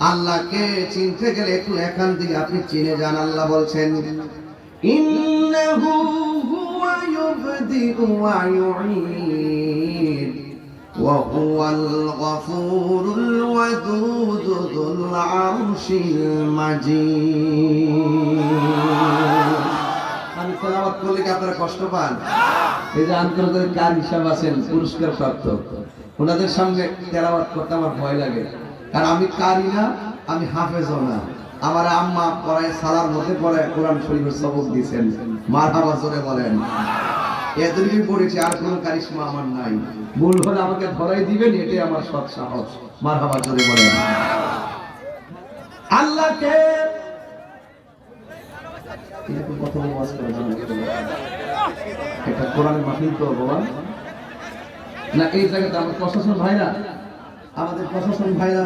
আল্লাহকে চিনতে গেলে একটু এখান থেকে আপনি চিনে যান। আল্লাহ বলছেন ইন্নাহু হুয়া ইউবদিউ ওয়া ইউঈদ ওয়া হুয়াল গফুরুল ওয়াদুদ যুল আরশিল মাজিদ। আমি তেলাওয়াত করলে কি আপনারা কষ্ট পান? এই যে আন্তর্জাতিক কার হিসাব আছেন পুরস্কার প্রাপ্ত, ওনাদের সামনে তেলাওয়াত করতে আমার ভয় লাগে, কারণ আমি কারি না, আমি হাফেজও না। আমার আম্মা পড়ায় সালার মধ্যে পড়ায় কোরআন শরীফের সবক দিয়েছেন, মারহাবা জোরে বলেন। এতটুকুই পড়েছি, আর কোনো কারিশমা আমার নাই। ভুল হলে আমাকে ধরাই দিবেন, এটাই আমার সৎ সাহস। মারহাবা জোরে বলেন। আল্লাহকে এটা কোরআনের মাহফিল তো বাবা না, এই জায়গাতে আমার প্রশাসন ভাইরা, আমাদের প্রশাসন ভাইরা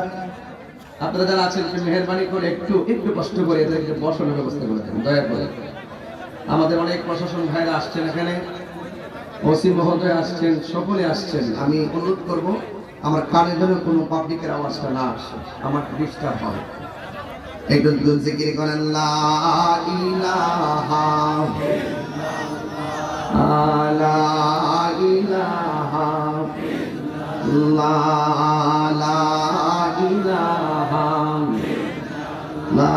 আপনারা যারা আছেন মেহেরবানি করে একটু একটু কষ্ট করে এদেরকে বসানোর ব্যবস্থা করে দেন দয়া করে। আমাদের অনেক প্রশাসন ভাইরা আসছেন এখানে, ওসি মহোদয় আসছেন, সকলে আসছেন। আমি অনুরোধ করব আমার কানে যেন কোনো পাবলিকের আওয়াজটা না আসে, আমার ডিস্টার্ব হবে। একটু জিকির করেন লা ইলাহা লা ইলাহা লা ইলাহা লা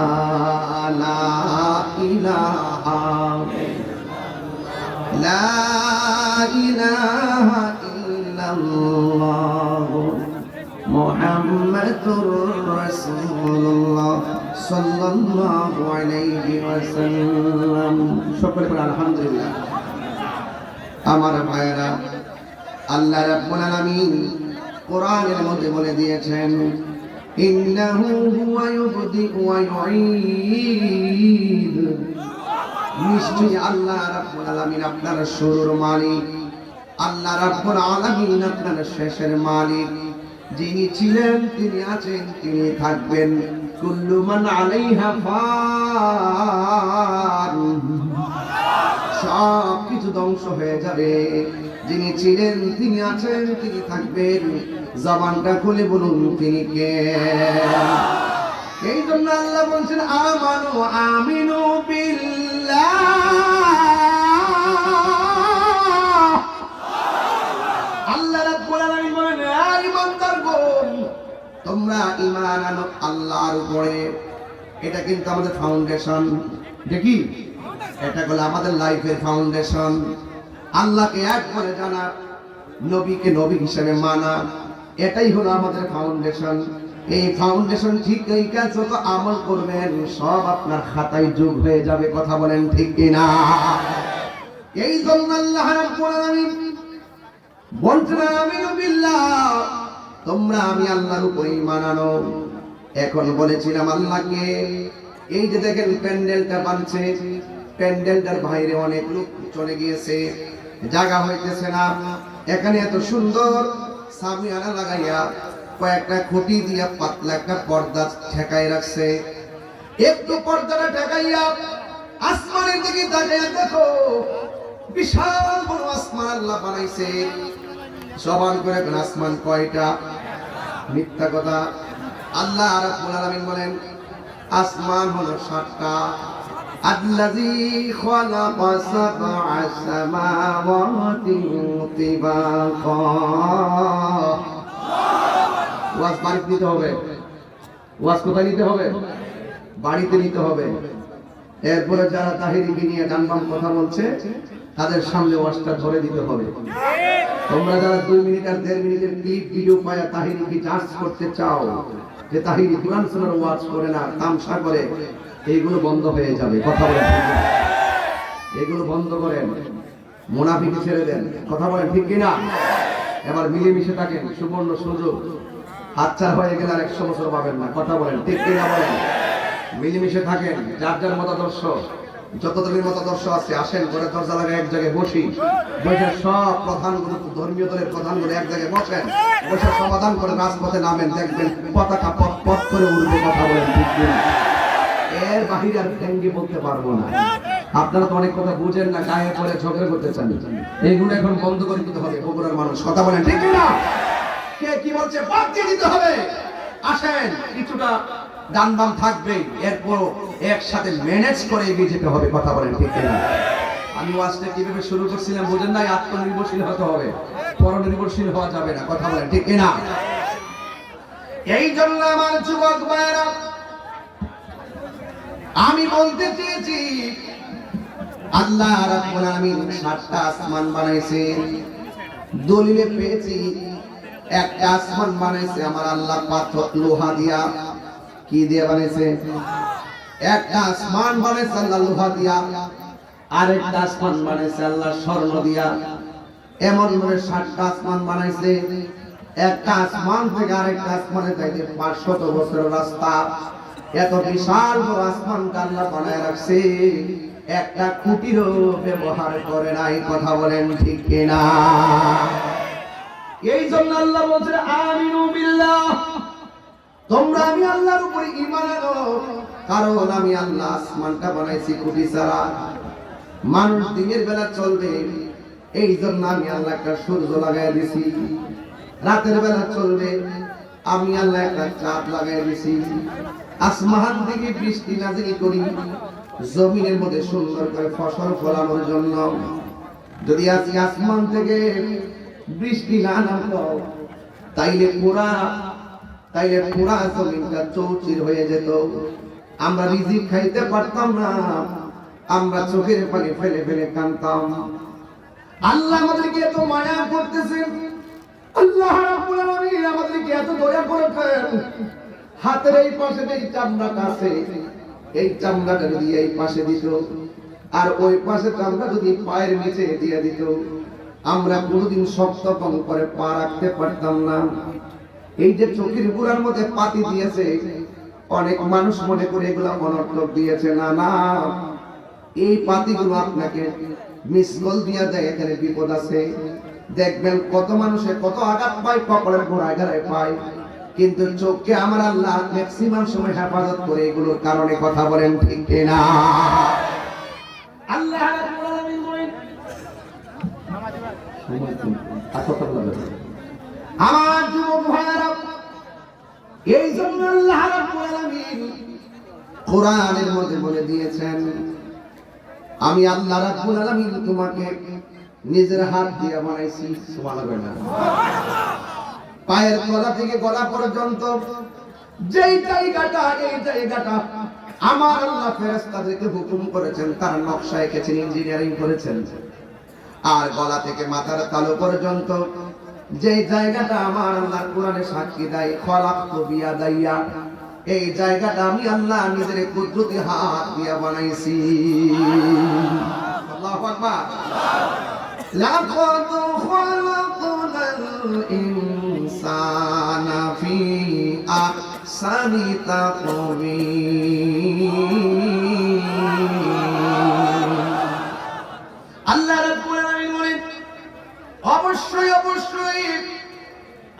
ইলাহা লা ইলাহা ইল্লাল্লাহ মুহাম্মাদুর রাসূলুল্লাহ সাল্লাল্লাহু আলাইহি ওয়াসাল্লাম। সকলে বলেন আলহামদুলিল্লাহ। আমার ভাইরা, আল্লাহ রাব্বুল আলামিন কোরআনের মধ্যে বলে দিয়েছেন ইন্নাহু হুয়া ইউবদিউ ওয়া ইউঈদ। নিশ্চয়ই আল্লাহ রাব্বুল আলামিন আপনার শুরুর মালিক, আল্লাহ রাব্বুল আলামিন আপনার শেষের মালিক। যিনি ছিলেন, তিনি আছেন, তিনি থাকবেন। কুল্লু মান আলাইহা ফান, সব কিছু ধ্বংস হয়ে যাবে। যিনি ছিলেন, তিনি আছেন, তিনি থাকবেন। জবানটা খুলে বলুন তিনি কে? এই জন্য আল্লাহ বলছেন আমানু আমিনু বিল্লাহ। আল্লাহ রাব্বুল আলামিন বলেন হে ঈমানদারগণ, তোমরা ঈমান আনো আল্লাহর উপরে। এটা কিন্তু আমাদের ফাউন্ডেশন, দেখি এটা হলো আমাদের লাইফের ফাউন্ডেশন। আল্লাহকে এক করে জানা, নবীকে নবী হিসেবে মানা, এটাই হলো আমাদের ফাউন্ডেশন। এই ফাউন্ডেশন ঠিক রেখে যত আমল করবেন সব আপনার খাতায় যোগ হয়ে যাবে। কথা বলেন ঠিক কিনা? এই জন্য আল্লাহ রাব্বুল আলামিন বলছেন আমিনু বিল্লাহ, তোমরা আমি আল্লাহর উপর ঈমান আনো। এখন বলেছিলাম আল্লাহকে, এই যে দেখেন প্যান্ডেলটা বানছে, প্যান্ডেলটার বাইরে অনেক লোক চলে গিয়েছে, জায়গা হইতেছে না। এখানে এত সুন্দর সামিয়ানা লাগাইয়া কয়েকটা খুঁটি দিয়া পাতলা একটা পর্দা ঠেকাই রাখছে। একটু পর্দাটা ঠেকাইয়া আসমানের দিকে তাকাইয়া দেখো, বিশাল বড় আসমান আল্লাহ বানাইছে। জবান করে কোন আসমান কয়টা? মিথ্যা কথা। আল্লাহ রাব্বুল আলামিন বলেন আসমান হলো 7টা। আল্লাযী খালাকা সাবআ সামাওয়াতি তিবাকা। ওয়াজ বাড়িতে নিতে হবে। ওয়াজ কোথায় নিতে হবে? বাড়িতে নিতে হবে। এরপরে যারা তাহিরিকে নিয়ে ডান বাম কথা বলছে তাদের সামনে ওয়াজটা ধরে দিতে হবে। তোমরা যারা 2 মিনিট আর 1.5 মিনিটের ক্লিপ ভিডিও পায়া তাহিরিকে জাজ করতে চাও যে তাহিরি কোরআন শোনার ওয়াজ করে না, তামসা করে, এইগুলো বন্ধ হয়ে যাবে। কথা বলেন, এগুলো বন্ধ করেন, মুনাফিকি ছেড়ে দেন। কথা বলেন ঠিক কিনা? এবার মিলেমিশে থাকেন, সুবর্ণ সুযোগ। হাতছাড়া হয়ে গেলে আর 100 বছর পাবেন না। কথা বলেন ঠিক কিনা? বলেন মিলেমিশে থাকেন, যার যার মতাদর্শ, যত দলের মতাদর্শ আছে আসেন, করে দরজা লাগে এক জায়গায় বসি, বসে সব প্রধানগুলো, ধর্মীয় দলের প্রধানগুলো এক জায়গায় বসেন, বসে সমাধান করে রাজপথে নামেন, দেখবেন পতাকা পথ পথ করে উঠবে। কথা বলেন ঠিক কিনা? এর বাহিরে আর ভেঙ্গে বলতে পারবো না। আপনারা তো অনেক কথা বুঝেন না, গায়ে পড়ে ঝগড়া করতে চান। এইগুলো এখন বন্ধ করে দিতে হবে বগুড়ার মানুষ। কথা বলেন ঠিক কিনা? কে কি বলছে বাদ দিয়ে দিতে হবে। আসেন কিছুটা ডান বাম থাকবে, এরপর একসাথে ম্যানেজ করে এগিয়ে যেতে হবে। কথা বলেন ঠিক কিনা? আমি ওয়াজটা কিভাবে শুরু করছিলাম বুঝেন নাই? আত্মনির্ভরশীল হতে হবে, পরনির্ভরশীল হওয়া যাবে না। কথা বলেন ঠিক কিনা? এই জন্য আমার যুবক ভাইরা আমি বলতে চেয়েছি, আল্লাহ রাব্বুল আলামিন ৭টা আসমান বানাইছে। দলিলে পেয়েছি একটা আসমান বানাইছে আমার আল্লাহ পাথর লোহা দিয়া। কি দিয়ে বানাইছে? একটা আসমান বানাইছে আল্লাহ লোহা দিয়া, আরেকটা আসমান বানাইছে আল্লাহ স্বর্ণ দিয়া। এমন করে ৭টা আসমান বানাইছে। একটা আসমান থেকে আরেকটা আসমানে যাইতে ৫০০ বছরের রাস্তা। এত বিশাল বড় আসমানটা আল্লাহ বানায় রাখছে, একটা খুঁটিরও ব্যবহার করে নাই। কথা বলেন ঠিক কিনা? এই জন্য আল্লাহ বলছে আমিনু বিল্লাহ, তোমরা আমি আল্লাহর উপরে ঈমান আনো, কারণ আমি আল্লাহ আসমানটা বানাইছি খুঁটি ছাড়া। মানুষ দিনের বেলা চলবে, এই জন্য আমি আল্লাহ একটা সূর্য লাগাই দিছি। রাতের বেলা চলবে, আমি আল্লাহ একটা চাঁদ লাগাই দিছি। আসমান থেকে বৃষ্টি নাজিল করি জমিনের মধ্যে সুন্দর করে ফসল ফলানোর জন্য। যদি আজকে আসমান থেকে বৃষ্টি না নামতো তাইলে পুরা জমিনটা চৌচির হয়ে যেত, আমরা রিজিক খাইতে পারতাম না, আমরা চোখের পানি ফেলে ফেলে কাঁদতাম। আল্লাহ আমাদেরকে এত মায়া করতেছেন, আল্লাহ রাব্বুল আলামিন আমাদেরকে এত দয়া করেছেন। হাতের এই পাশে এই চামড়াটা আছে, এই চামড়াটা যদি এই পাশে দিত আর ওই পাশে চামড়া যদি পায়ের নিচে দিয়ে দিত, আমরা কোনোদিন শক্ত কম করে পা রাখতে পারতাম না। এই যে চোখের গুড়ার মধ্যে পাতি দিয়েছে, অনেক মানুষ মনে করে এগুলা অনর্থক দিয়েছে। না না, এই পাতিগুলো আপনাকে মিস কল দিয়া দেয়, এখানে বিপদ আছে। দেখবেন কত মানুষে কত আঘাত পায়, কপালের গোড়ায় গাড়ায় পায়, কিন্তু চোখকে আমার আল্লাহ ম্যাক্সিমাম সময় হেফাজত করে এগুলোর কারণে। কথা বলেন ঠিক কিনা? আল্লাহ রাব্বুল আলামিন বলেন, আমার যুবক ভাইরা, এই জন্য আল্লাহ রাব্বুল আলামিন কোরআনের মধ্যে বলে দিয়েছেন, আমি আল্লাহ রাব্বুল আলামিন তোমাকে নিজের হাত দিয়ে বানাইছি। সুবহানাল্লাহ। পায়ের তলা থেকে গলা পর্যন্ত যেই জায়গাটা, এই জায়গাটা আমার আল্লাহ ফেরেশতাদেরকে হুকুম করেছেন, তার নকশা এঁকেছেন, ইঞ্জিনিয়ারিং করেছেন। আর গলা থেকে মাথার তালু পর্যন্ত যেই জায়গাটা আমার আল্লাহ কোরআনে সাক্ষী দেয়, খলাকতু বিয়াদাইয়া, এই জায়গাটা আমি আল্লাহ নিজের কুদরতি হাত দিয়ে বানাইছি। আল্লাহু আকবার। লাকাদ খালাকনাল ইনসানা ফি আহসানি তাকওয়িম। আল্লাহ রাব্বুল আলামিন বলেন, অবশ্যই অবশ্যই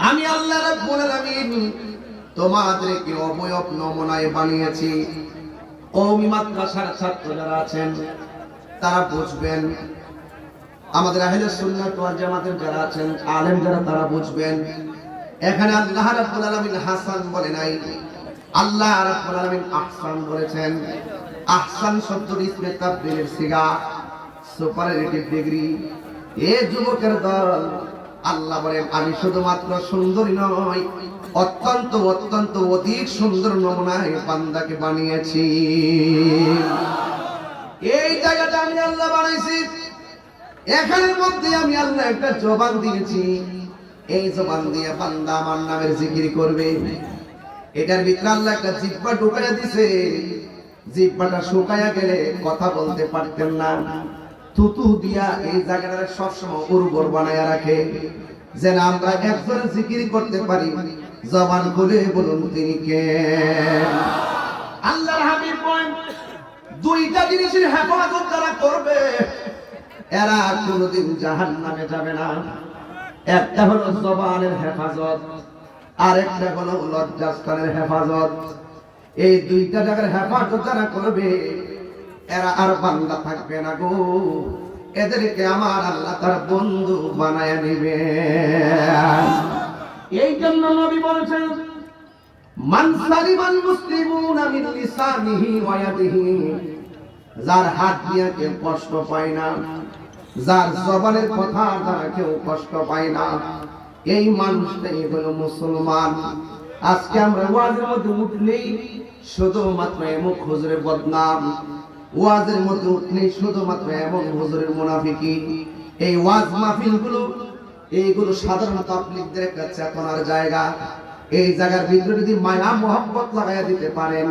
আমি আল্লাহ রাব্বুল আলামিন তোমাদেরকে অবয়ব নমুনায় বানিয়েছি। কওমি মাদ্রাসার ছাত্র যারা আছেন তারা বুঝবেন, আমাদের আহলে সুন্নাত ওয়াল জামাতের যারা আছেন আলেম যারা, তারা বুঝবেন। এখানে আল্লাহ রাব্বুল আলামিন হাসান বলে নাই, আল্লাহ রাব্বুল আলামিন আহসান বলেছেন। আহসান শব্দটি ইসমে তাফদীলের সিগা, সুপারলেটিভ ডিগ্রি। এ যুবকের দল, আল্লাহ বলেন আমি শুধুমাত্র সুন্দরী নয়, অত্যন্ত অত্যন্ত অধিক সুন্দর নমুনায় বান্দাকে বানিয়েছি। এই জায়গাটা আমি আল্লাহ বানাইছি, এখানের মধ্যে আমি আল্লাহ একটা জবান দিয়েছি। এই জবান দিয়ে বান্দা আমার নামের জিকির করবে। এটার ভিতরে আল্লাহ একটা জিহ্বা ঢুকাইয়া দিছে, জিহ্বাটা শুকাইয়া গেলে কথা বলতে পারতেন না। থুতু দিয়া এই জায়গাটা সবসময় উর্বর বানায়া রাখে, যেন আমরা একজনের জিকির করতে পারি। জবান খুলে বলুন তিনি কে? আল্লাহর হাবিব বলেন, দুইটা জিনিসের হেফাজত যারা করবে এরা কোনোদিন জাহান্নামে যাবে না। একটা হলো জবানের হেফাজত, আর একটা হলো লজ্জাস্থানের হেফাজত। এই দুইটা জায়গার হেফাজত যারা করবে এরা আর বান্দা থাকবে না গো, এদেরকে আমার আল্লাহ তার বন্ধু বানায় নিবে। এই জন্য নবী বলেছেন, মান সালিমাল মুসলিমুনা মিন লিসানিহি ওয়া ইয়াদিহি, যার হাত দিয়ে কেউ কষ্ট পায় না, যার জবানের কথা দ্বারা কেউ কষ্ট পায় না, এই মানুষটাই হলো মুসলমান। আজকে আমরা ওয়াজের মধ্যে উঠলেই শুধুমাত্র এমন হুজুরের বদনাম, ওয়াজের মধ্যে উঠলেই শুধুমাত্র এমন হুজুরের মুনাফিকি। এই ওয়াজ মাহফিলগুলো এইগুলো সাধারণ তাবলীগদের একটা চেতনার জায়গা। এই জায়গার ভিতরে যদি মায়া মোহাব্বত লাগাইয়া দিতে পারেন,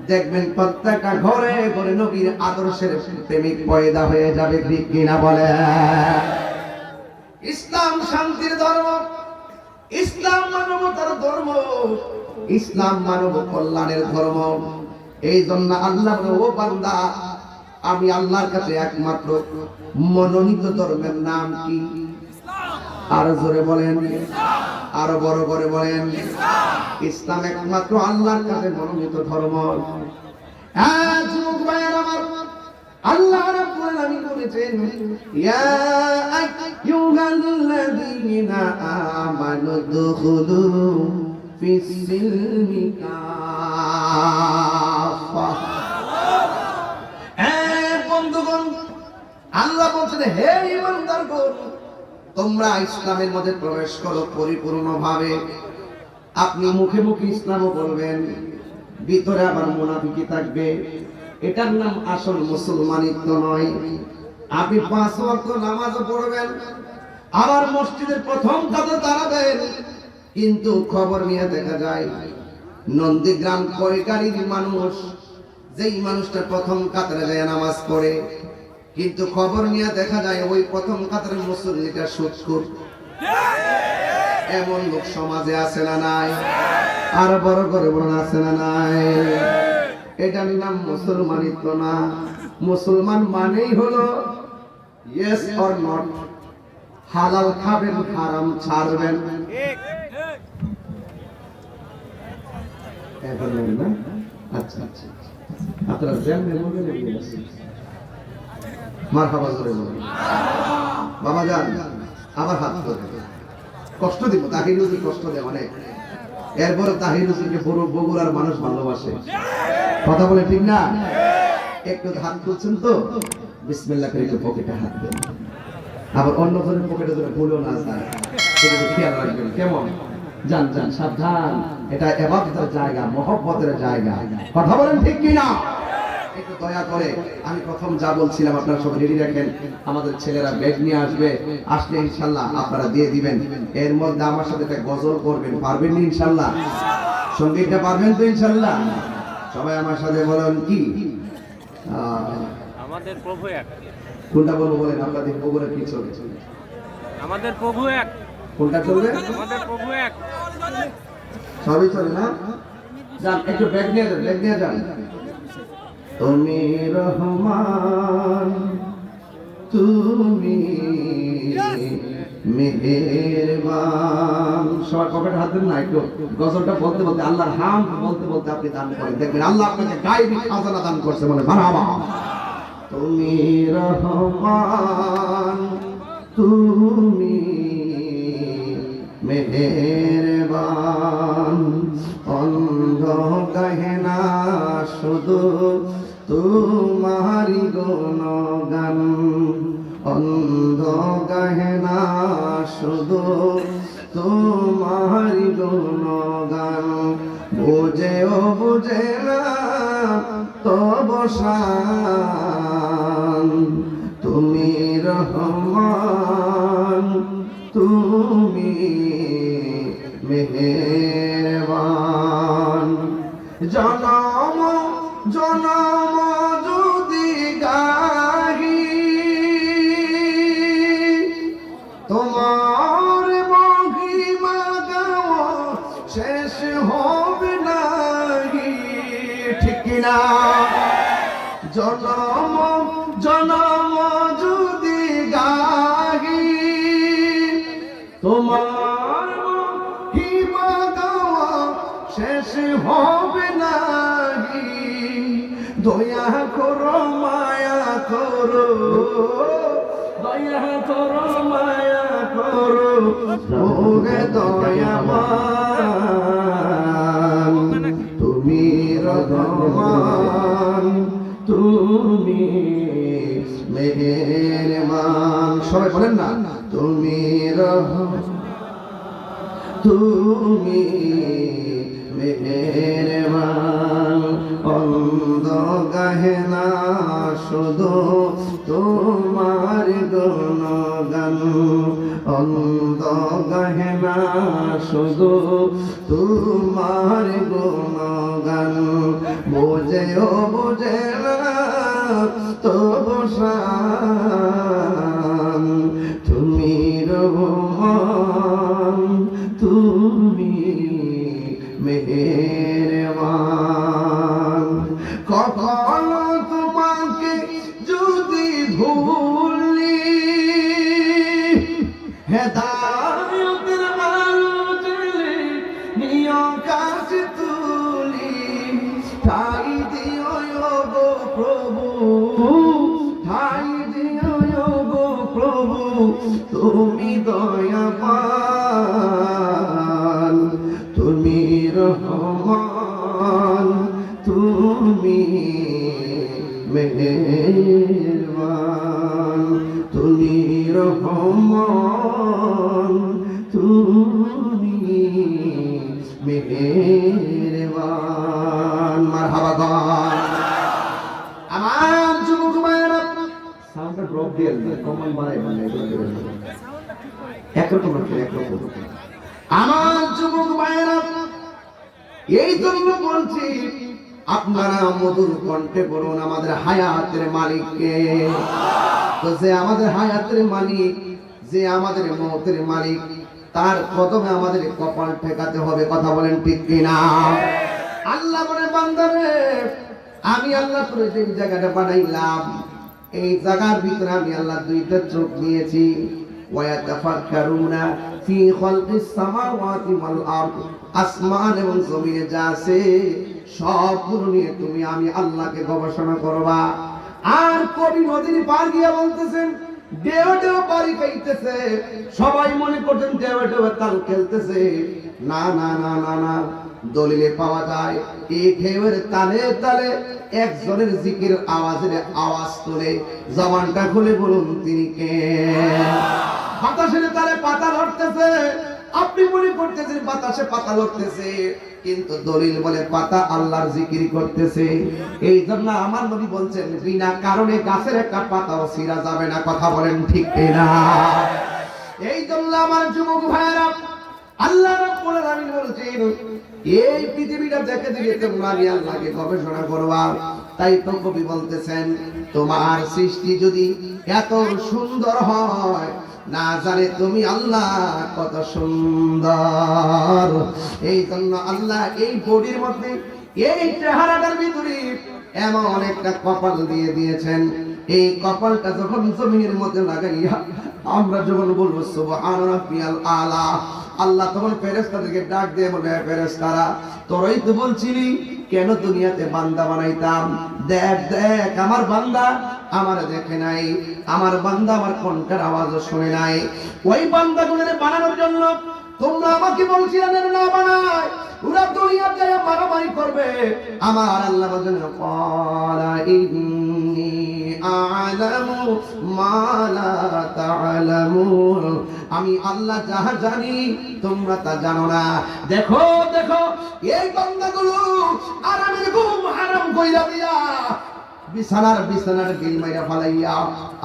দেখবেন প্রত্যেকটা ঘরে ঘরে নবীর আদর্শের প্রেমিক পয়দা হয়ে যাবে। ঠিক কিনা বলে? ইসলাম শান্তির ধর্ম, ইসলাম মানবতার ধর্ম, ইসলাম মানব কল্যাণের ধর্ম। এই জন্য আল্লাহ ও বান্দা, আমি আল্লাহর কাছে একমাত্র মনোনীত ধর্মের নাম কি? আরো জোরে বলেন, আরো বড় করে বলেন। ইসলাম একমাত্র আল্লাহর কাছে মনোনীত ধর্ম। যুবক ভাইয়ের আমার, আল্লাহ রাব্বুল আলামিন বলেছেন, ইয়া আইয়ুহাল্লাযীনা আমানু দুখুলু ফিস-সিলমি কাফা। বন্ধুগণ, আল্লাহ বলছেন, হে ঈমানদারগণ, তোমরা ইসলামের মধ্যে প্রবেশ করো পরিপূর্ণভাবে। আপনি মুখে মুখে ইসলামও বলবেন, ভিতরে আবার মুনাফিকি থাকবে। এটার নাম আসল মুসলমানিত্ব নয়। আপনি 5 ওয়াক্ত নামাজও পড়বেন, আবার মসজিদের প্রথম কাতারে দাঁড়াবেন, কিন্তু খবর নিয়ে দেখা যায় নন্দীগ্রাম কয়কারীর মানুষ, যেই মানুষটা প্রথম কাতারে যায় নামাজ পড়ে, কিন্তু খবর নিয়ে দেখা যায় ওই প্রথম কাতারের মুসল্লিটা সুদখোর। এমন লোক সমাজে আছে না নাই? আর বড় করে বলুন, আছে না নাই? এটা নাম মুসলমানিত্ব না। মুসলমান মানেই হলো ইয়েস অর নট, হালাল খাবেন, হারাম ছাড়বেন। আচ্ছা আচ্ছা, আপনারা জানেন মারহাবা জোরে বলুন। বাবা যান, আবার হাত ধরে কষ্ট দিব, তাহির হুজুর কষ্ট দেয় অনেক। এরপরে তাহির হুজুরকে বগুড়ার মানুষ ভালোবাসে, কথা বলে ঠিক না? একটু হাত তুলছেন তো, বিসমিল্লাহ করে একটু পকেটে হাত দেন, আবার অন্য জনের পকেটে ধরে ভুলেও না যায়, সেটা খেয়াল রাখবেন। কেমন? জান জান, সাবধান, এটা ইবাদতের জায়গা, মহব্বতের জায়গা। কথা বলেন ঠিক কি না? একটু দয়া করে, আমি প্রথম যা বলছিলাম আপনারা সব রেডি রাখেন। আমাদের ছেলেরা ব্যাগ নিয়ে আসবে, আসলে ইনশাআল্লাহ আপনারা দিয়ে দিবেন। এর মধ্যে আমার সাথে একটা গজল করবেন, পারবেন না ইনশাআল্লাহ? সঙ্গীতটা পারবেন তো ইনশাআল্লাহ? সবাই আমার সাথে বলেন কি? আমাদের প্রভু এক। কোনটা বলবো বলেন? আপনাদের প্রভুর কি চলবে? আমাদের প্রভু এক। কোনটা চলবে? আমাদের প্রভু এক। সবই চলে না? যান একটু ব্যাগ নিয়ে যান, ব্যাগ নিয়ে যান। তুমি রহমান, তুমি মেহেরবান। সবার পকেটে হাত দেন না, একটু গজলটা বলতে বলতে, আল্লাহর হামদ বলতে বলতে আপনি দান করেন, দেখবেন আল্লাহ আপনাকে গায়বী খাজানা দান করছে। বলে মারহাবা। তুমি রহমান, তুমি মেহেরবান, অন্ধ গহনা শুধু তোমারি গুণগান, অন্ধ গহনা শুধু তোমারি গুণগান, বুঝেও বুঝে না তব শান, তুমি রহমান, তুমি মেহেরবান। জনম জনম যদি গাহি তোমার মহিমা গাওয়া শেষ হবে নাহি। ঠিক কিনা? জনম জনম যদি গাহি তোমার মহিমা গাওয়া শেষ হবে নাহি। দয়া করো মায়া করো, দয়া করো মায়া করো, ওরে দয়াবান। রহমান তুমি মেহেরবান। সবাই বলেন না, তুমি তুমি মেহেরবান। অন্ধ গাহে না শুধু তোমার গুণগান, অন্ধ গাহে না শুধু তোমার গুণগান। বোঝেও বোঝে না তবু শান, তুমি রহমান তুমি মেহেরবান। কখনো তোমাকে যদি ভুলি, হেদায়েতের আলো জ্বেলে নিয় কাছে তুলি, ঠাই দিও গো প্রভু, ঠাই দিও গো প্রভু, তুমি দয়াবান, তুমি রহমান তুমি মেহেরবান, তুমি রহমান তুমি মেহেরবান। মারহাবা গান। আমার যুবক ভাইরা সাউন্ডটা ড্রপ দিয়ে কমন বাড়াই মানে একরকম রাখেন, একরকম। আমার যুবক ভাইরা এই জন্য বলছি, আপনারা মধুর কণ্ঠে বলুন আমাদের হায়াতের মালিককে। তো যে আমাদের হায়াতের মালিক, যে আমাদের মৌতের মালিক, তার কদমে আমাদের কপাল ঠেকাতে হবে। কথা বলেন ঠিক কিনা? আল্লাহ বলে, বান্দারে আমি আল্লাহ তোরে যে জায়গাটা বানাইলাম, এই জায়গার ভিতরে আমি আল্লাহ দুইটা চোখ দিয়েছি। ওয়ায়াতাফাক্কারুনা ফি খালকিস সামাওয়াতি ওয়াল আরদ, আসমান এবং জমিনে যা আছে সবগুলো নিয়ে তুমি আমি আল্লাহকে গবেষণা করবা। আর কবি নদীর পার গিয়ে বলতেছেন, দেও দেও পারি খাইতেছে, সবাই মনে করছেন দেও দেও তাল খেলতেছে। না না না না না, দলিলে পাওয়া যায় এই ঢেউয়ের তালে তালে একজনের জিকির আওয়াজের আওয়াজ তোলে। জবানটা খুলে বলুন তিনি কে? বাতাসের তালে পাতা লড়তেছে, আপনি মনে করতেছেন বাতাসে পাতা লড়তেছে, কিন্তু দলিল বলে পাতা আল্লাহর জিকির করতেছে। এই জন্য আমার নবী বলছেন, বিনা কারণে গাছের একটা পাতাও ছিঁড়া যাবে না। কথা বলেন ঠিক কিনা? এই জন্য আমার যুবক ভাইয়েরা, আল্লাহ রাব্বুল আলামিন বলছেন, এই পৃথিবীটা দেখে দেখে তোমরা আমি আল্লাহকে গবেষণা করবা। তাই তো কবি বলতেছেন, তোমার সৃষ্টি যদি এত সুন্দর হয়, না জানে তুমি আল্লাহ কত সুন্দর। এই জন্য আল্লাহ এই বডির মধ্যে, এই চেহারাটার ভিতরে এমন একটা কপাল দিয়ে দিয়েছেন। এই কপালটা যখন জমিনের মধ্যে লাগাইয়া আমরা যখন বলবো সুবহান রাব্বিয়াল আলা, আল্লাহ তখন ফেরেশতাদেরকে ডাক দিয়ে বলে, ফেরেশতারা তোরাই তো বলছিলি কেন দুনিয়াতে বান্দা বানাইতাম, দেখ দেখ আমার বান্দা আমার দেখে নাই, আমার বান্দা আমার কণ্ঠের আওয়াজও শুনে নাই। ওই বান্দাগুলোরে বানানোর জন্য তোমরা আমাকে বলছিলেন না বানায়, ওরা দুনিয়াতে মারামারি করবে। আমার আল্লাহ বলেন, ক্বালা ইন্নী আ'লামু মা লা তা'লামুন, আমি আল্লাহ যাহা জানি তোমরা তা জানো না। দেখো দেখো এই বান্দাগুলো আরামের ঘুম হারাম কইরা দিয়া বিছানার বিল মাইরা ফালাইয়া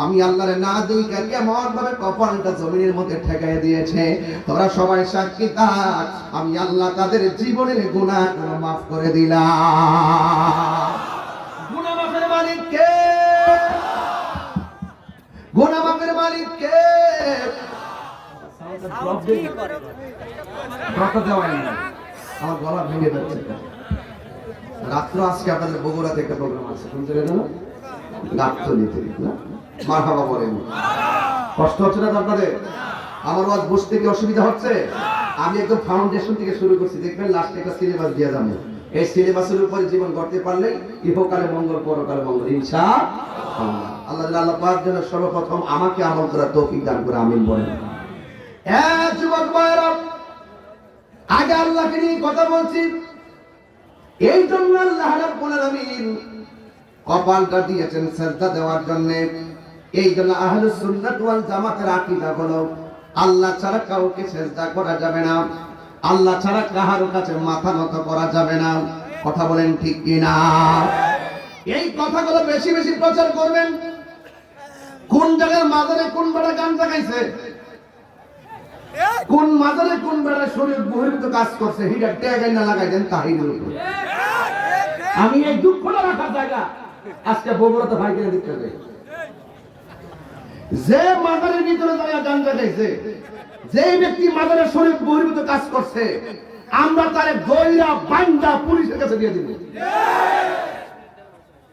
আমি আল্লাহরে না দেইকা কেমন ভাবে কপালটা জমিনের মধ্যে ঠেকাইয়া দিয়েছে। তোরা সবাই সাক্ষী থাক, আমি আল্লাহ তাদের জীবনের গুনাহ মাফ করে দিলাম। গুনাহ মাফের মালিক কে? গুনাহ মাফের মালিক কে? আমার গলা ভেঙে যাচ্ছে। রাত্র আজকে আপনাদের বগুড়াতে একটা প্রোগ্রাম আছে, শুনছিলেন না? গাবতলীতে না? মারহাবা বলেন। কষ্ট হচ্ছে না আপনাদের? আমার ওয়াজ বুঝতে কি অসুবিধা হচ্ছে? আমি একদম ফাউন্ডেশন থেকে শুরু করছি, দেখবেন লাস্টে একটা সিলেবাস দিয়ে যাবো। এই সিলেবাসের উপরে জীবন গড়তে পারলে ইহকালে মঙ্গল পরকালে মঙ্গল ইনশাআল্লাহ। আল্লাহ পাক যেন সর্বপ্রথম আমাকে আমল করার তৌফিক দান করে, আমিন বলেন। যুবক ভাইরা, আগে আল্লাহকে নিয়ে কথা বলছি, এই জন্য আল্লাহ রাব্বুল আলামিন কপালটা দিয়েছেন সিজদা দেওয়ার জন্য। এই জন্য আহলুস সুন্নাত ওয়াল জামাতের আকীদা হলো আল্লাহ ছাড়া কাউকে সিজদা করা যাবে না, আল্লাহ ছাড়া কারো কাছে মাথা নত করা যাবে না। কথা বলেন ঠিক কি না? এই কথাগুলো বেশি বেশি প্রচার করবেন। কোন জায়গার মাজারে কোন বেড়া গান দেখাইছে, কোন মাজারে কোন বেড়া শরীর বহির্ভূত কাজ করছে, হিডা ট্যাগাই না লাগাই দেন তাহিরের উপর। আমি এই দুঃখটা রাখার জায়গা আজকে বগুড়াতে ভাই কিনে দিতে হবে। যে মাজারের ভিতরে দাঁড়িয়ে গান দেখাইছে, যে ব্যক্তি মাজারের শরীর বহির্ভূত কাজ করছে, আমরা তারে গইরা বান্দা পুলিশের কাছে দিয়ে দিব।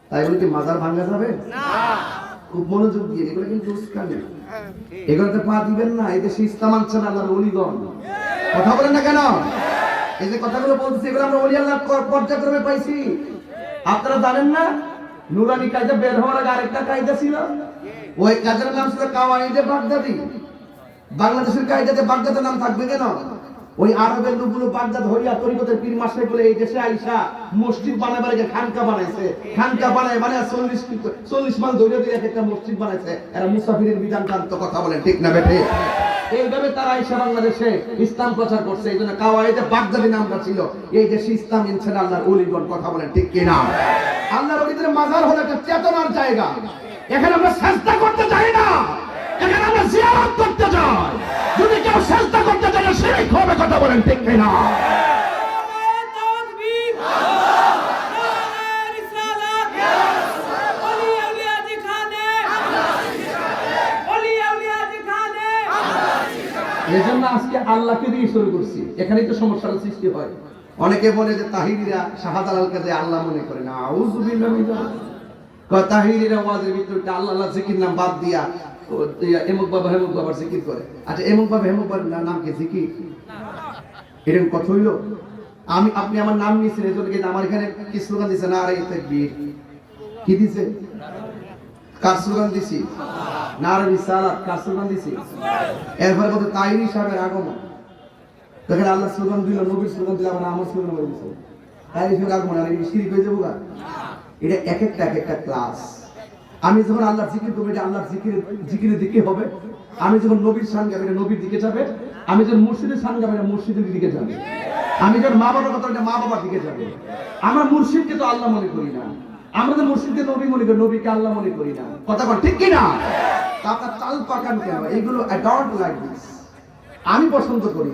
তাই বলে কি মাজার ভাঙা যাবে না? খুব মনোযোগ দিয়ে, এগুলো কিন্তু উস্কানি, এগুলোতে পা দিবেন না। এই দেশে ইসলাম আনছে না আল্লাহর ওলিগণ। কথা বলেন না কেন? এই যে কথাগুলো বলছি, এগুলো আমরা ওলি আল্লাহর পর্যায়ক্রমে পাইছি। আপনারা জানেন না, নুরানি কায়দা বের হওয়ার আগে আরেকটা কায়দা ছিল, ওই কায়দার নাম ছিল কাওয়াইদে বাগদাদি। বাংলাদেশের কায়দাতে বাগদাদের নাম থাকবে কেন? ওই আরবের লোকগুলো বাগদাদ হইয়া তরিকতের পীর মাস্টার বলে এই দেশে আইসা মসজিদ বানাবার আগে খানকা বানাইছে। খানকা বানায় 40 মাইল দৌড়ে দিয়ে একটা মসজিদ বানাইছে। এরা মুসাফিরের বিধান টানত। কথা বলেন ঠিক না বেঠে? এইভাবে তারা আইসা বাংলাদেশে ইসলাম প্রচার করছে। এই জন্য কাওয়াইদে বাগদাদি নামটা ছিল। এই দেশে ইসলাম ইনছেন আল্লাহর ওলিগণ। কথা বলেন ঠিক কি না? আল্লাহর ওলিদের মাজার হলো একটা চেতনার জায়গা। এখানে আমরা সিজদা করতে যাই না, এখানে আমরা জিয়ারত করতে যাই। যদি কেউ সিজদা করতে যায় শিরক হবে। কথা বলেন ঠিক কি না? এজন্য আজকে আল্লাহকে দিয়ে শুরু করছি। এখানেই তো সমস্যার সৃষ্টি হয়। অনেকে বলে যে তাহিরিরা শাহজালালকে যে আল্লাহ মনে করে না। আউযু বিল্লাহি মিনাশ শাইতানির। তাহিরিরা ওয়াজের ভিতরে আল্লাহ আল্লাহ জিকির নাম বাদ দিয়া এমুক বাবা হেমুক বাবার জিকির করে। আচ্ছা, এমুক বাবা হেমুক বাবার নাম কি জিকির? এরকম কথা হইল? আপনি আমার নাম নিয়েছেন, এজন্য কি আমার এখানে কি স্লোগান দিছে? না রে তাকবীর। কি দিছে? কার স্লোগান দিছি? নারে রিসালাত। কার স্লোগান দিছি? এরপর কত তাহিরি সাহেবের আগমন। দেখেন আল্লাহ স্লোগান দিল, নবীর স্লোগান দিল, আমার স্লোগান হয়ে গেছে। তাহিরি সাহেবের আগমন। আর এই শিরক হয়ে যাবো না? এটা এক একটা ক্লাস। আমি যখন আল্লাহর জিকির করবো, এটা আল্লাহর জিকিরের দিকে হবে। আমি যখন নবীর শান গাবো, এটা নবীর দিকে যাবে। আমি যখন মুর্শিদের শান গাবো, এটা মুর্শিদের দিকে যাবে। আমি যখন মা বাবার কথা, এটা মা বাবার দিকে যাবে। আমরা মুর্শিদকে তো আল্লাহ মনে করি না, আমরা তো মুর্শিদকে নবী মনে করি, নবীকে আল্লাহ মনে করি না। কথা বল ঠিক কি না? আপনার তাল পাকান কেন? এইগুলো আই ডোন্ট লাইক দিস। আমি পছন্দ করি।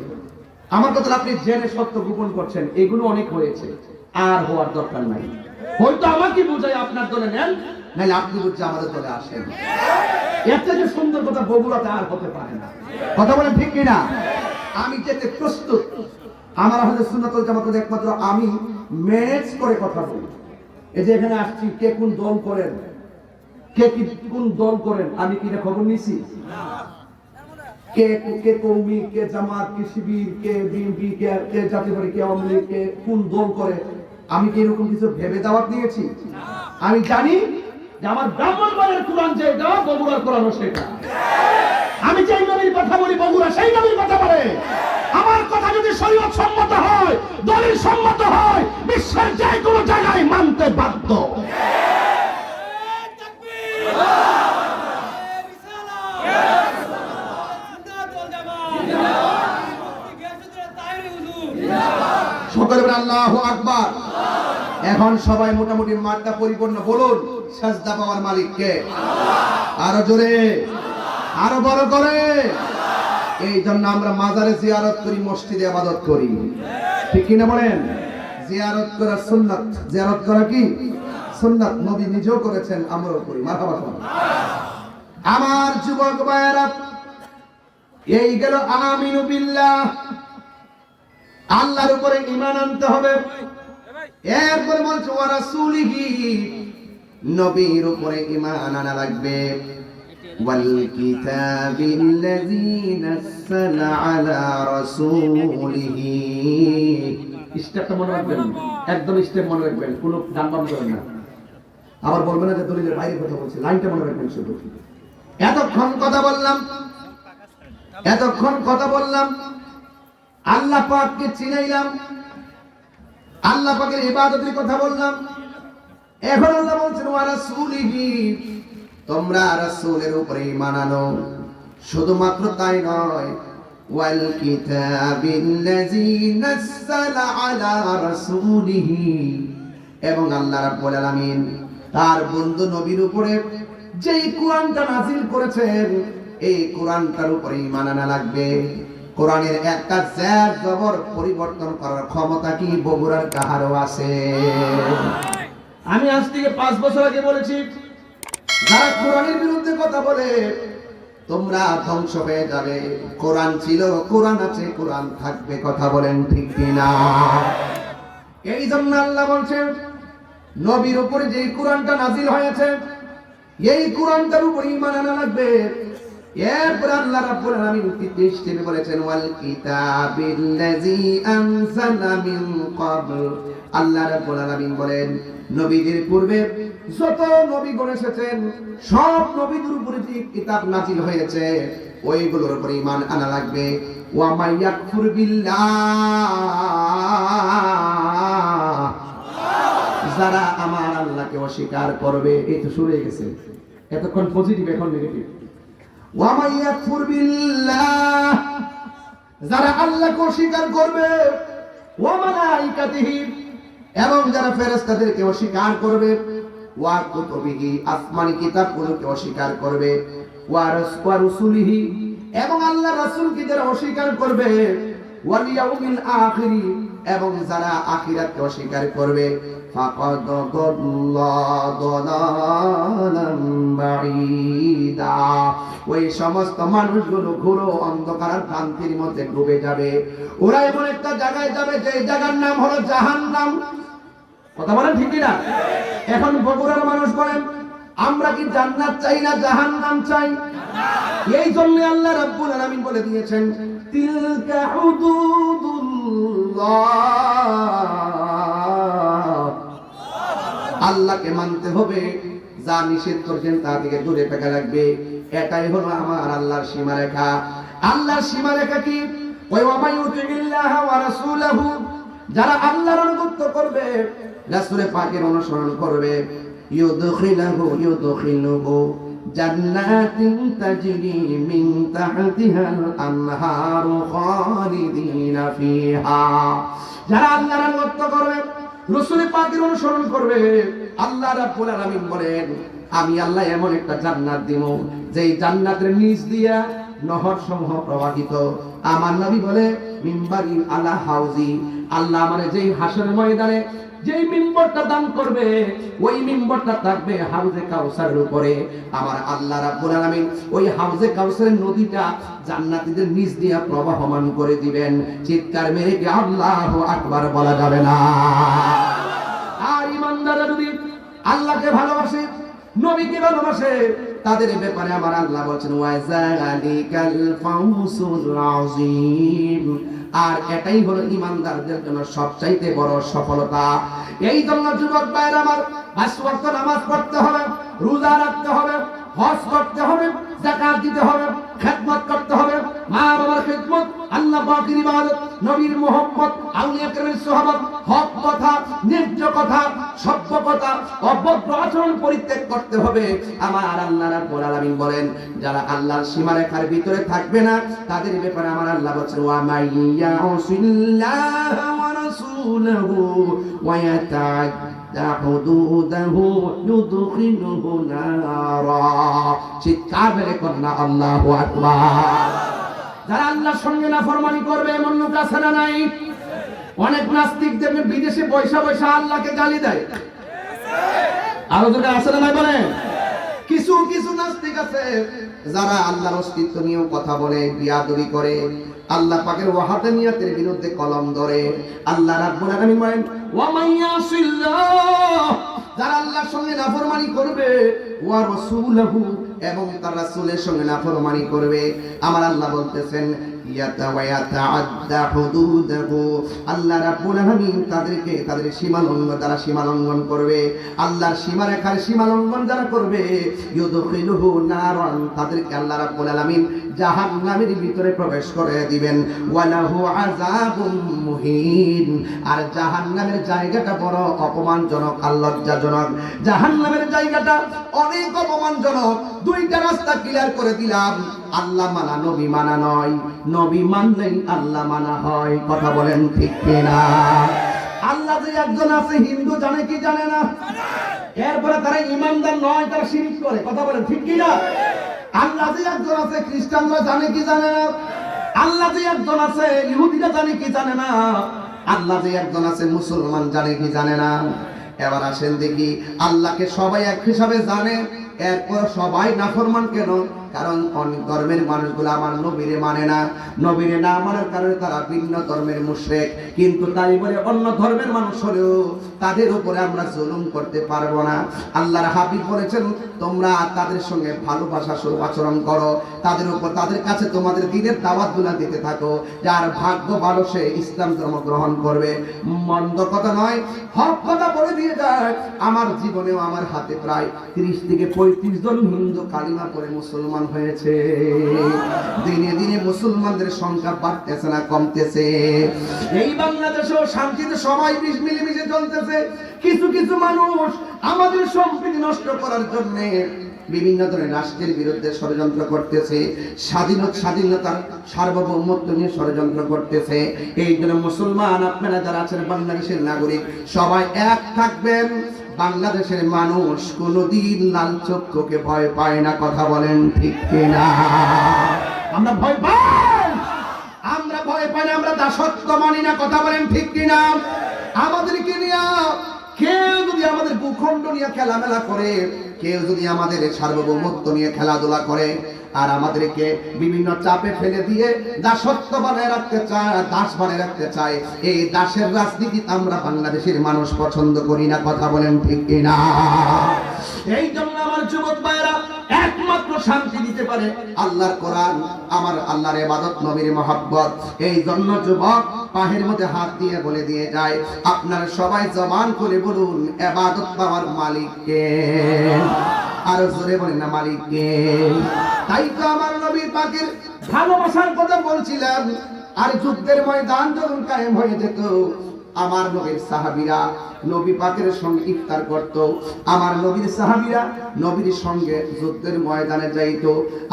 আমার কথা আপনি জেনে সত্য গোপন করছেন, এগুলো অনেক হয়েছে, আর হওয়ার দরকার নাই। হয়তো আমাকে বোঝায় আপনার দলে নেন, নাহলে আপনি বুঝছে আমাদের দলে আসেন। এর থেকে সুন্দর কথা বগুড়াতে আর হতে পারে না। কথা বলেন ঠিক কিনা? আমি যেতে প্রস্তুত। আমার আহলে সুন্নাত ওয়াল জামাত একমাত্র আমি ম্যানেজ করে কথা বলি। এই যে এখানে আসছি, কে কোন দল করেন, কে কি কোন দল করেন, আমি কি না খবর নিছি? কে কে কওমি, কে জামাত, কে শিবির, কে বিএনপি, কে জাতীয় পার্টি, কে আওয়ামী লীগ, কে কোন দল করে, আমি কি এরকম কিছু ভেবে দাওয়াত দিয়েছি? আমি জানি যে আমার ব্রাহ্মণবাড়ির কোরআন যে দেওয়া, বগুড়ার কোরআনও সেটা। আমি যে নবীর কথা বলি, বগুড়া সেই নবীর কথা বলে। আমার কথা যদি শরীয়ত সম্মত হয়, দলিল সম্মত হয়, বিশ্বের যে কোনো জায়গায় মানতে বাধ্য। সকলে বলেন আল্লাহু আকবার। এখন সবাই মোটামুটি মাঠটা পরিপূর্ণ বলুন, সাজদা পাওয়ার মালিক কে? আরো জোরে, আরো বড় করে। এই জন্য আমরা মাজারে জিয়ারত করি, মসজিদে ইবাদত করি। ঠিক কি না বলেন? জিয়ারত করা সুন্নাত। জিয়ারত করা কি সুন্নাত? নবী নিজেও করেছেন, আমরাও করি। মারহাবা। আমার যুবক ভাইয়েরা, এই গেল আমিনু বিল্লাহ, আল্লাহর উপরে ঈমান আনতে হবে। এরপর বলছে ওয়া রাসূলিহি, নবীর উপরে ঈমান আনা লাগবে। ওয়াল কিতাবিল্লাযী নাযালা আলা রাসূলিহি। স্টেপটা মনে রাখবেন, একদম স্টেপ মনে রাখবেন, কোনো ডান বাম করবেন না। আবার বলবেন না যে দলিলের বাইরে কথা বলছে, লাইনটা মনে রাখবেন শুধু। এতক্ষণ কথা বললাম, আল্লাহ পাককে চিনাইলাম, আল্লাহ পাকের ইবাদতের কথা বললাম। এখন আল্লাহ বলছেন ওয়া রাসূলিহি, তোমরা রাসূলের উপরে ঈমান আনো। শুধুমাত্র তাই নয়, ওয়াল কিতাবিল্লাযী নাযালা আলা রাসূলিহি, এবং আল্লাহ রাব্বুল আলামিন তার বন্ধু নবীর উপরে যেই কোরআনটা নাযিল করেছেন, এই কোরআনটার উপরে ঈমান আনা লাগবে। কোরআনের একটা জের জবর পরিবর্তন করার ক্ষমতা কি বগুড়ার কাহারও আছে? আমি আজ থেকে 5 বছর আগে বলেছি, যারা কোরআনের বিরুদ্ধে কথা বলে তোমরা ধ্বংস হয়ে যাবে। কোরআন ছিল, কোরআন আছে, কোরআন থাকবে। কথা বলেন ঠিক কিনা? এই জন্য আল্লাহ বলছেন নবীর উপরে যে কোরআনটা নাযিল হয়েছে, এই কোরআনটার উপর ঈমান আনা লাগবে। এরপর আল্লাহ রাব্বুল আলামিন তৃতীয় বলেছেন ওয়াল কিতাবিল্লাযী আনজালা মিন ক্বাবল। আল্লাহ রাব্বুল আলামিন বলেন নবীদের পূর্বে যত নবীগণ এসেছেন সব নবীদের উপরে যে কিতাব নাযিল হয়েছে ওইগুলোর উপর ঈমান আনা লাগবে। ওয়া মাইয়াকফুর বিল্লাহ, যারা আমার আল্লাহকে অস্বীকার করবে। এই তো শুরু হয়ে গেছে, এতক্ষণ পজিটিভ, এখন নেগেটিভ। ওয়া মাইয়াকফুর বিল্লাহ, যারা আল্লাহকে অস্বীকার করবে, ওয়া মালাইকাতিহি, এবং যারা ফেরেশতাদেরকে অস্বীকার করবে, ওয়া কুতুবিহি, আসমানি কিতাবগুলোকে অস্বীকার করবে, ওয়া রাসূলিহি, এবং আল্লাহ রাসূলকে যারা অস্বীকার করবে, ওয়াল ইয়াউমিল আখির, এবং যারা আখিরাতকে অস্বীকার করবে, ফাকাদ দাল্লা দালালাম বাঈদা, ওই সমস্ত মানুষগুলো ঘোর অন্ধকার আর ভ্রান্তির মধ্যে ডুবে যাবে। ওরা এমন একটা জায়গায় যাবে যে জায়গার নাম হলো জাহান্নাম। কথা বলেন ঠিক না? এখন বগুড়ার মানুষ বলেন আমরা কি জান্নাত চাই না জাহান্নাম চাই? এই জন্য আল্লাহ রাব্বুল আলামিন বলে দিয়েছেন তিলকা হুদুদুল্লাহ, আল্লাহকে মানতে হবে, যা নিষেধ করেছেন তা থেকে দূরে থাকা লাগবে। এটাই হলো আমার আল্লাহর সীমারেখা। আল্লাহর সীমারেখা কি? ওয়া মাইয়ুতিল্লাহ ওয়া রাসূলহু, যারা আল্লাহর আনুগত্য করবে, রাসূলের পাকের অনুসরণ করবে, ইউদখিলুহু জান্নাতিন তাজরি মিন তাহতিহাল আনহারু খালিদিনা ফিহা, যারা আল্লাহর আনুগত্য করবে, রাসূলের পাকের অনুসরণ করবে, আল্লাহ রাব্বুল আলামিন বলেন আমি আল্লাহ এমন একটা জান্নাত দিব যেই জান্নাতের নিচ দিয়া নহর সমূহ প্রবাহিত। আমার নবী বলে মিম্বারি আলা হাউজি, আল্লাহ আমারে যেই হাসরের ময়দানে যেই মিম্বরটা দান করবে ওই মিম্বরটা থাকবে হাউজে কাউসারের উপরে। আমার আল্লাহ রাব্বুল আলামিন ওই হাউজে কাউসারের নদীটা জান্নাতীদের নিচ দিয়ে প্রবাহমান করে দিবেন। চিৎকার মেরে কি আল্লাহু আকবার বলা যাবে না? আর ইমানদাররা যদি আল্লাহকে ভালোবাসে, নবীকে ভালোবাসে, তাদের ব্যাপারে আমার আল্লাহ বলেন ওয়াজালিকাল ফাউজুল আযীম, আর এটাই হলো ইমানদারদের জন্য সবচাইতে বড় সফলতা। এই জন্য যুবক ভাইরা আমার 5 ওয়াক্ত নামাজ পড়তে হবে, রোজা রাখতে হবে, হজ করতে হবে, যাকাত দিতে হবে, খেদমত করতে হবে, মা বাবার খেদমত, আল্লাহ পাকের ইবাদত, নবীর মুহাব্বত, আউলিয়া কেরামের সুহবত, হক কথা, ন্যায্য কথা, সভ্য কথা, অভদ্র আচরণ পরিত্যাগ করতে হবে। আমার আল্লাহ রাব্বুল আলামিন বলেন যারা আল্লাহর সীমারেখার ভিতরে থাকবে না তাদের ব্যাপারে আমার আল্লাহ বলেন ওয়া মাইয়াসিল্লাহ ওয়া রাসূলহু ওয়া ইয়াতা'আদ্দা হুদুদাহু ইউদখিলুহু নারা। চিৎকার মেরে কন্যা আল্লাহু আকবার। যারা আল্লাহর সঙ্গে নাফরমানি করবে এমন লোক আছে না নাই? অনেক নাস্তিক দেখবেন বিদেশে পয়সা পয়সা আল্লাহকে গালি দেয়। আরো যারা আছে না নাই বলেন? কিছু কিছু নাস্তিক আছে যারা আল্লাহর অস্তিত্ব নিয়েও কথা বলে, বিয়াদবি করে, আল্লাহ পাকের ওয়াহাদানিয়াতের বিরুদ্ধে কলম ধরে। আল্লাহ রাব্বুল আলামিন বলেন ওয়া মাইয়াসিল্লাহ, যারা আল্লাহর সঙ্গে নাফরমানি করবে, ওয়া রাসূলহু, এবং তার রাসূলের সঙ্গে নাফরমানি করবে, আমার আল্লাহ বলতেছেন ইয়াতাআদ্দা হুদুদাহু, আল্লাহ রাব্বুল আলামিন তাদেরকে তাদের সীমা লঙ্ঘন করবে। আল্লাহর সীমারেখার সীমা লঙ্ঘন যারা করবে, ইউদখিলুহু নারান, তাদেরকে আল্লাহ রাব্বুল আলামিন জাহান্নামের ভিতরে প্রবেশ করে দিবেন। ওয়ালাহু আযাবুম মুহিন, আর জাহান্নামের জায়গাটা বড় অপমানজনক আর লজ্জাজনক। জাহান্নামের জায়গাটা অনেক অপমানজনক। দুইটা রাস্তা ক্লিয়ার করে দিলাম, আল্লাহ মানা নবী মানা নয়, নবী মানলেই আল্লাহ মানা হয়। কথা বলেন ঠিক কিনা? আল্লাহ যে একজন আছে, হিন্দু জানে কি জানে না? এরপরে তারা ইমানদার নয়, তারা শিরক করে। কথা বলেন ঠিক কিনা? আল্লাহ যে একজন আছে, খ্রিস্টানরা জানে কি জানে না? আল্লাহ যে একজন আছে, ইহুদিরা জানে কি জানে না? আল্লাহ যে একজন আছে, মুসলমান জানে কি জানে না? এবার আসেন দেখি, আল্লাহকে সবাই এক হিসাবে জানে, এরপর সবাই নাফরমান কেন? কারণ অনেক ধর্মের মানুষগুলো আমার নবীরে মানে না। নবীরে না মানার কারণে তারা ভিন্ন ধর্মের মুশরিক। কিন্তু তাই বলে অন্য ধর্মের মানুষ হলেও তাদের উপরে আমরা জুলুম করতে পারবো না। আল্লাহর হাবিব বলেছেন, তোমরা তাদের সঙ্গে ভালোবাসা স্বরূপ আচরণ করো, তাদের উপর তাদের কাছে তোমাদের দ্বীনের দাওয়াতগুলো দিতে থাকো। যার ভাগ্য ভালো সে ইসলাম ধর্ম গ্রহণ করবে। মন্দ কথা নয়, হক কথা বলে দিয়ে যায়। আমার জীবনেও আমার হাতে প্রায় 30 থেকে 35 জন হিন্দু কালিমা পড়ে মুসলমান হয়েছে। দিনে দিনে মুসলমানদের সংখ্যা বাড়তেছে না কমতেছে। এই বাংলাদেশেও শান্তিতে সবাই মিলেমিশে চলতেছে। কিছু কিছু মানুষ আমাদের সম্প্রীতি নষ্ট করার জন্য বিভিন্ন ধরনের রাষ্ট্রের বিরুদ্ধে ষড়যন্ত্র করতেছে, স্বাধীনতার সার্বভৌমত্ব নিয়ে ষড়যন্ত্র করতেছে। এই জন্য মুসলমান আপনারা যারা আছেন, বাংলাদেশের নাগরিক, সবাই এক থাকবেন। বাংলাদেশের মানুষ কোনদিন লাল চক্ষুকে ভয় পায় না। কথা বলেন ঠিক কিনা? আমরা ভয় পাই? আমরা ভয় পাই না, আমরা দাসত্ব মানি না। কথা বলেন ঠিক কিনা? আমাদেরকে নিয়ে কেউ যদি আমাদের ভূখণ্ড নিয়ে খেলামেলা করে, কেউ যদি আমাদের সার্বভৌমত্ব নিয়ে খেলাধুলা করে, আর আমাদেরকে বিভিন্ন চাপে ফেলে দিয়ে দাসত্ব বানায় রাখতে চায়, দাস বানায় রাখতে চায়, এই দাসের রাজনীতি আমরা বাংলাদেশের মানুষ পছন্দ করি না। কথা বলেন ঠিক কিনা? এই জন্য আমার যুবক ভাইরা, একমাত্র শান্তি দিতে পারে আল্লাহর কোরআন, আমার আল্লাহর ইবাদত, নবীর মহব্বত। এই জন্য যুবক পাহের মধ্যে হাত দিয়ে বলে দিয়ে যায়, আপনারা সবাই জবান করে বলুন, ইবাদত পাওয়ার মালিক কে? আর জোরে বলেন না, মালিক কে? তাই তো আমার নবী পাকের ভালোবাসার কথা বলছিলাম। আর যুদ্ধের ময়দান যখন কায়েম হয়ে যেত, আমার নবীর সাহাবীরা নবী পাকের সঙ্গে ইফতার করত। আমার নবীর সাহাবীরা নবীর সঙ্গে যুদ্ধের ময়দানে যাইত।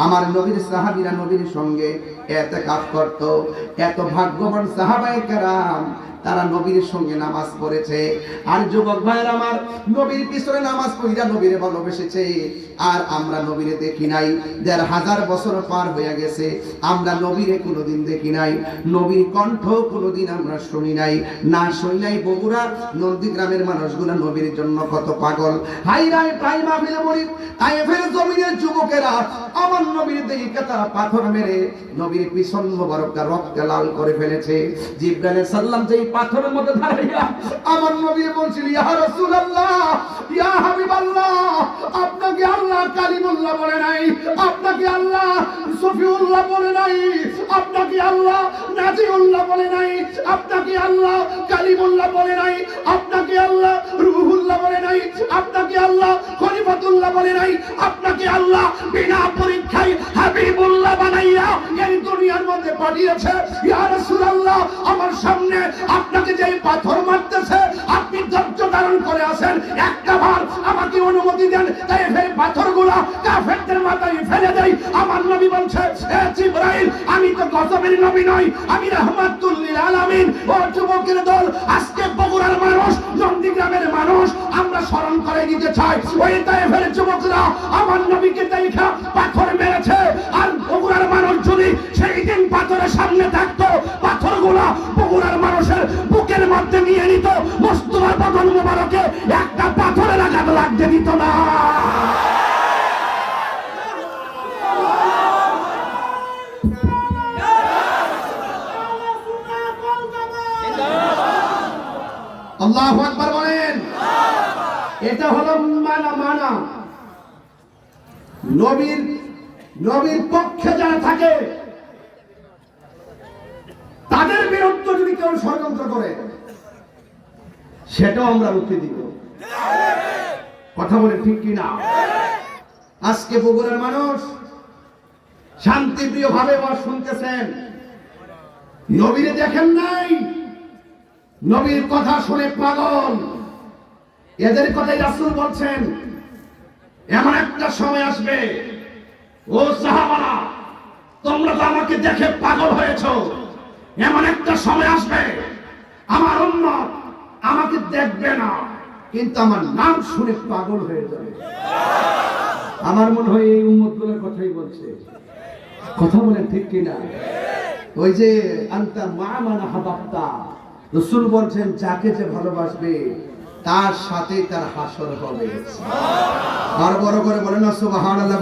আমার নবীর সাহাবীরা নবীর সঙ্গে ইতিকাফ করত। এত ভাগ্যবান সাহাবায়ে কেরাম, তারা নবীর সঙ্গে নামাজ পড়েছে। আর যুবক ভাইয়ের আমার, নবীর পিছনে নামাজ পড়িরা নবীরে ভালোবেসেছে। আর আমরা নবীরে দেখি নাই, ১৫০০ বছর পার হয়ে গেছে, আমরা নবীরে কোনোদিন দেখি নাই, নবীর কণ্ঠ কোনোদিন আমরা শুনি নাই। না শুনি নাই বগুড়া নন্দীগ্রামের মানুষগুলো নবীর জন্য কত পাগল। হাই রাই প্রায় মাহফিলে মরি, তায়েফের জমিনের যুবকেরা আমার নবীর দেখে তারা পাথর মেরে নবীর পিছন মোবারকটা রক্তে লাল করে ফেলেছে। জিবরাইল আলাইহিস সালাম যেই পাথরের মধ্যে দাঁড়াইয়া আমার নবী বলছিল, ইয়া রাসূলুল্লাহ, ইয়া হাবিবাল্লাহ, আপনাকে আল্লাহ কালিমুল্লাহ বলে নাই, আপনাকে আল্লাহ সফিউল্লাহ বলে নাই, আপনাকে আল্লাহ নাজিউল্লাহ বলে নাই, আপনাকে আল্লাহ কালিমুল্লাহ বলে নাই, আপনাকে আল্লাহ রূহুল্লাহ বলে নাই, আপনাকে আল্লাহ খলিফাতুল্লাহ বলে নাই, আপনাকে আল্লাহ বিনা পরীক্ষায় হাবিবুল্লাহ বানাইয়া এই দুনিয়ার মধ্যে পাঠিয়েছে। ইয়া রাসূলুল্লাহ, আমার সামনে আপনাকে যে পাথর মারতেছে, আপনি ধৈর্য ধারণ করে আছেন, একটা বার আমাকে অনুমতি দেন, তাই এই পাথরগুলো কাফেরদের মাথায় ফেলে দেই। আমার নবী বলছে, হে জিবরাইল, আমি তো গজবের নবী নই, আমি রাহমাতুল লিল আলামিন। ও যুবকের দল, আজকে বগুড়ার মানুষ, নন্দীগ্রামের মানুষ, আমরা স্মরণ করে দিতে চাই, ওই তায়েফের যুবকরা আমার নবীকে দেখা পাথর মেরেছে। আর বগুড়ার মানুষ যদি সেই দিন পাথরের সামনে থাকতো, পাথরগুলো বগুড়ার মানুষের বুকের মধ্যে নিয়ে নিত, মুস্তাফার বদন মোবারকে একটা পাথরের আঘাত লাগতে দিত না। আল্লাহু আকবার বলেন। এটা হলো মানা। নবীর পক্ষে যারা থাকে, তাদের বিরুদ্ধে যদি কেউ ষড়যন্ত্র করে সেটাও আমরা রুখে দিব। কথা বলে ঠিক কি না? আজকে বগুড়ার মানুষ শান্তিপ্রিয় ভাবে ওয়াজ শুনতেছেন, নবীরে দেখেন নাই, নবীর কথা শুনে পাগল। এদের কথাই রাসূল বলছেন এমন একটা সময় আসবে, ও সাহাবারা তোমরা তো আমাকে দেখে পাগল হয়েছো, এমন একটা সময় আসবে আমার উম্মত আমাকে দেখবে না কিন্তু আমার নাম শুনে পাগল হয়ে যাবে। আমার মনে হয় এই উম্মতগুলোর কথাই বলছে। কথা বলেন ঠিক কিনা? ওই যে আনতা মা মান হাবাবতা, রাসূল বলছেন যাকে যে ভালোবাসবে তার সাথে তার হাসর হবে। আর বড় করে বলেন না সুবহানাল্লাহ।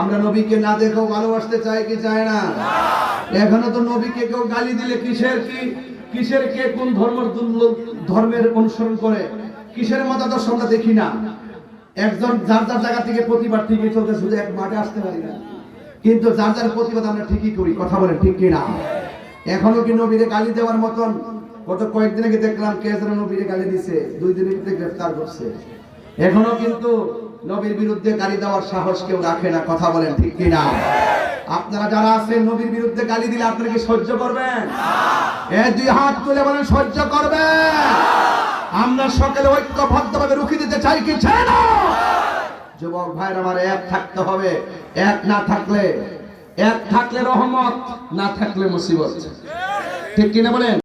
আমরা নবীকে না দেখেও ভালোবাসতে চাই কি চাই না? এখনো তো নবীকে কেউ গালি দিলে কিসের কে কোন ধর্মের অনুসরণ করে কিসের মতাদর্শ আমরা দেখি না। একজন যার যার জায়গা থেকে প্রতিবাদ ঠিকই চলতে, শুধু এক মাঠে আসতে পারি না, কিন্তু যার যার প্রতিবাদ আমরা ঠিকই করি। কথা বলেন ঠিক কি না? এখনো কি নবীরে গালি দেওয়ার মতন? গত কয়েকদিন আগে দেখলাম কে যেন নবীরে গালি দিছে, 2 দিনের ভিতরে গ্রেফতার করছে। এখনো কিন্তু নবীর বিরুদ্ধে গালি দেওয়ার সাহস কেউ রাখে না। কথা বলেন ঠিক কি না? আপনারা যারা আছেন নবীর বিরুদ্ধে গালি দিলে আপনারা কি সহ্য করবেন? দুই হাত তুলে বলেন সহ্য করবেন? আমরা সকলে ঐক্যবদ্ধভাবে রুখে দিতে চাই কি চাই না? যুবক ভাইরা আমার এক থাকতে হবে। এক থাকলে রহমত, না থাকলে মুসিবত। ঠিক কিনা বলেন?